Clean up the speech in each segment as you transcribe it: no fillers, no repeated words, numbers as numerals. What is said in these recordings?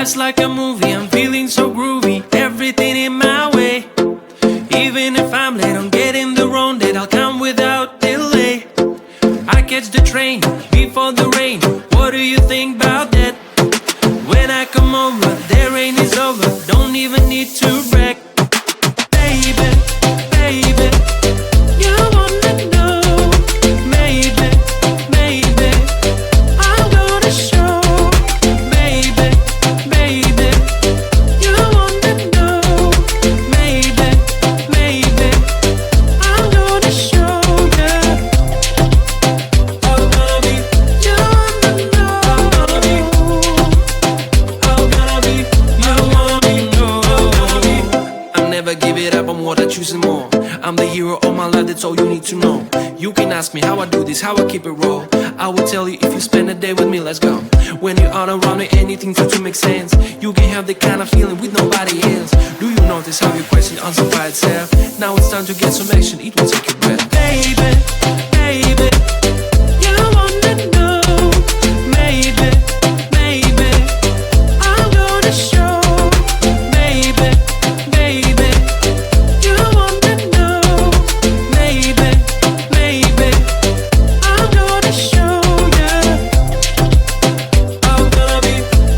just like a movie, I'm feeling so groovy, everything in my way. Even if I'm late on getting the wrong date, I'll come without delay. I catch the train before the rain, what do you think about that? When I come over, the rain is over, don't even need to brag. Baby, baby, you wanna know. Maybe, maybe, I'm gonna show. Baby, baby, you wanna know. Maybe, maybe, I'm gonna show you. Oh baby, you wanna know. Oh baby, you wanna know. I'll never give it up, I'm what I choose and more. I'm the hero of my life, that's all you need to know. You can ask me how I do this, how I keep it raw. I will tell you if you spend a day with me, let's go. When you are around me, anything to make sense. You can have the kind of feeling with nobody else. Do you notice how your question answers by itself? Now it's time to get some action, it will take your breath. Baby, baby, you wanna know. Maybe, maybe, I'm gonna show. Baby, baby, you wanna know. Maybe, maybe, I'm gonna show you. I'm gonna be,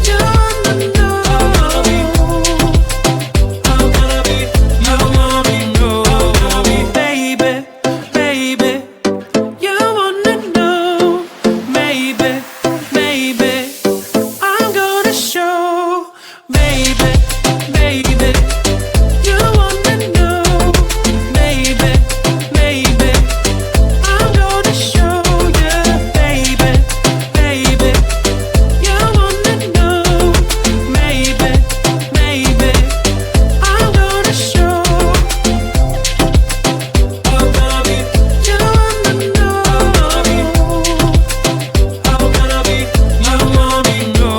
you wanna know. I'm gonna be, you wanna know. Baby, baby, you wanna know. Maybe, maybe, I'm gonna show. Baby, baby, you wanna know. Maybe, maybe, I'm gonna show you. Baby, baby, you wanna know. Maybe, maybe, I'm gonna show. I'm gonna be, you wanna know. I'm gonna be, you wanna know.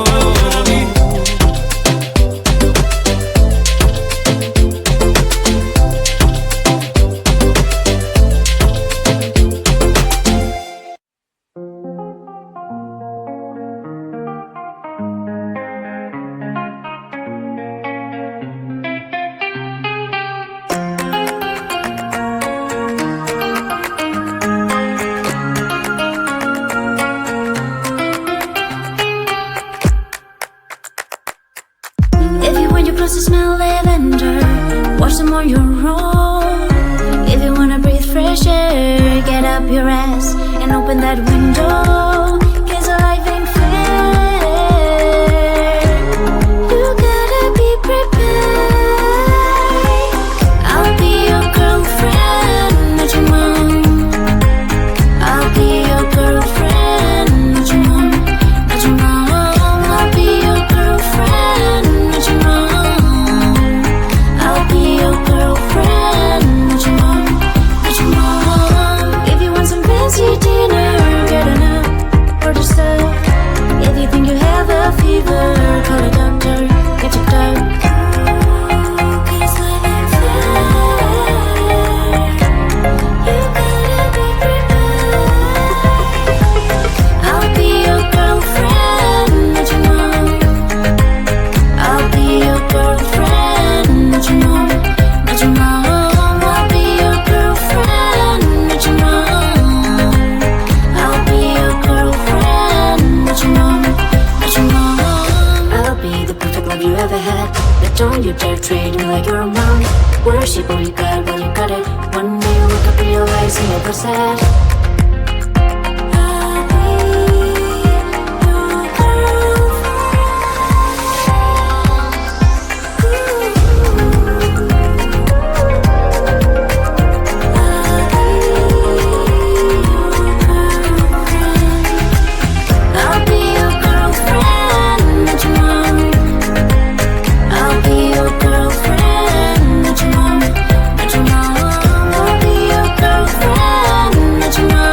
If you want your clothes to smell lavender, wash them on your own. If you wanna breathe fresh air, get up your ass and open that window. 'Cause life ain't fair. You gotta be prepared. I'll be your girlfriend, not your mom. I'll be your girlfriend, not your mom, not your mom. I'll be your girlfriend, not your mom. I'll be your girlfriend, not your mom, not your mom. If you want some fancy dinner, get enough for the stuff. If you think you have a fever, call a doctor, get checked out. 'Cause life ain't fair. You gotta be prepared. I'll be your girlfriend, not your mom. I'll be your girlfriend, not your mom, not your mom. I'll be your girlfriend, not your mom. I'll be your girlfriend, not your mom, not your mom. I'll be the perfect love you ever had, but don't you dare treat me like you're a mom. Worship all you got while you got it. One day you wake up, realize you never said. I'll be your girlfriend. I'll be your girlfriend, not your mom. I'll be your girlfriend, not your mom, not your mom. I'll be your girlfriend, not your mom.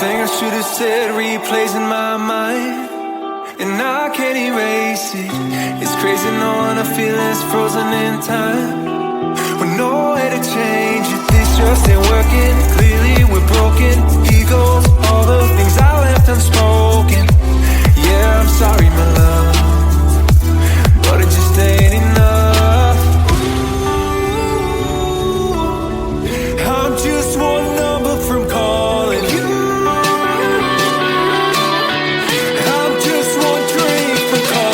Everything I should have said replays in my mind, and I can't erase it. It's crazy knowing a feeling's frozen in time, with no way to change it. This just ain't working. Clearly we're broken. Egos, all the things I left unspoken. Yeah, I'm sorry, my love, but it just ain't enough. I'm just one number from calling you. I'm just one drink from calling.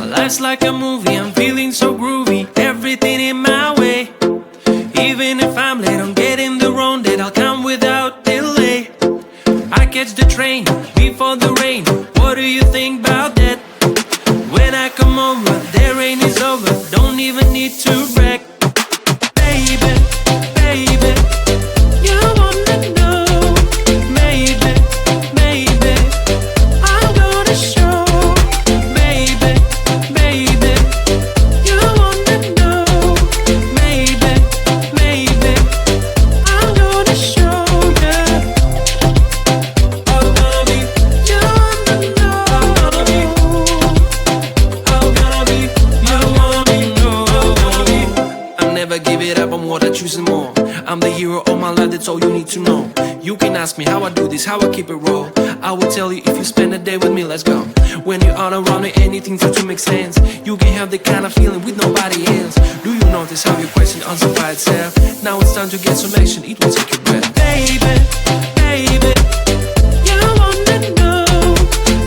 Life's like a movie, I'm feeling so groovy. Everything in my way. Even if I'm late, I'm getting the wrong date. I'll come without delay. I catch the train before the rain. What do you think about that? When I come over, the rain is over. Don't even need to brag. Baby, baby, you wanna know. Maybe, maybe I'm gonna show. Baby, baby, you wanna know. Maybe, maybe I'm gonna show you. I'm gonna be, you wanna know. I'm gonna be, you wanna be. I'll never give it up, I'm what I choose and more. I'm the hero of my life, that's all you need to know. You can ask me how I do this, how I keep it raw. I will tell you if you spend a day with me, let's go. When you are around me, anything seems to make sense. You can have the kind of feeling with nobody else. Do you notice how your question answers by itself? Now it's time to get some action, it will take your breath. Baby, baby, you wanna know.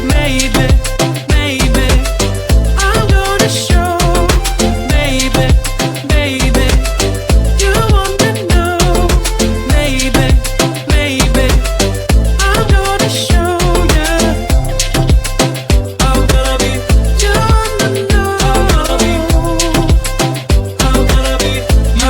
Maybe, maybe I'm gonna show. Baby, baby, you wanna know. Maybe, maybe I'm gonna show you. I'm gonna be, you wanna know. I'm gonna be, you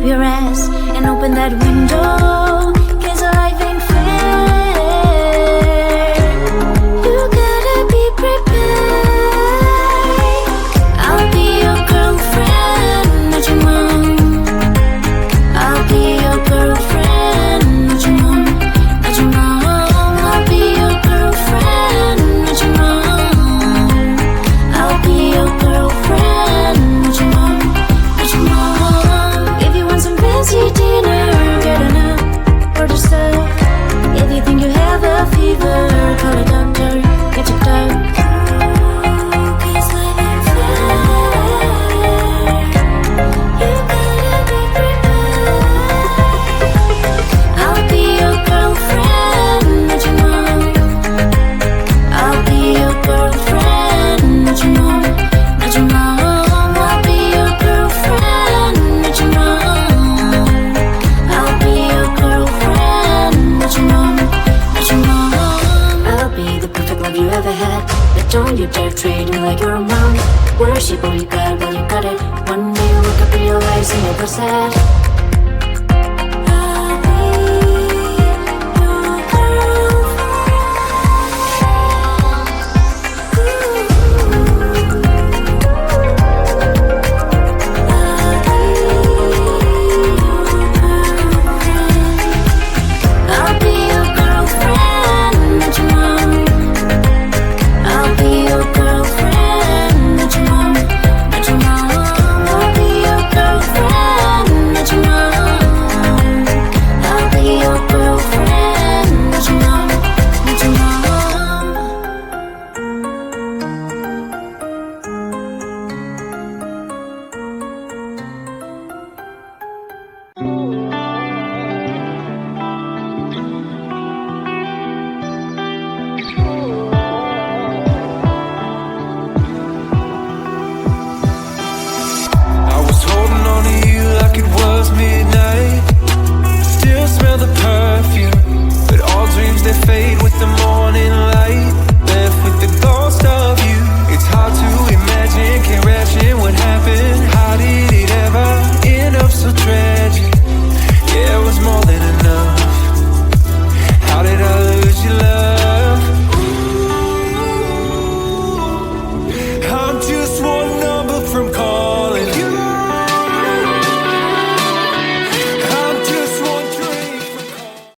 up your ass and open that window, 'cause life ain't fair. You gotta be prepared. I'll be your girlfriend, not your mom. I'll be your girlfriend, not your mom, not your mom. I'll be your girlfriend, not your mom. I'll be your girlfriend, not your mom, not your mom. If you want some fancy dinner, get enough for the stuff. If you think you have a fever, call a doctor, get checked out. 'Cause life ain't fair. You gotta be prepared. I'll be your girlfriend, not your mom. I'll be your girlfriend, not your mom, not your mom. I'll be your girlfriend, not your mom. I'll be your girlfriend, not your mom, not your mom. I'll be the perfect love you ever had, but don't you dare treat me like you're a mom. Worship all you got while you got it. One day you wake up realizing it was sad.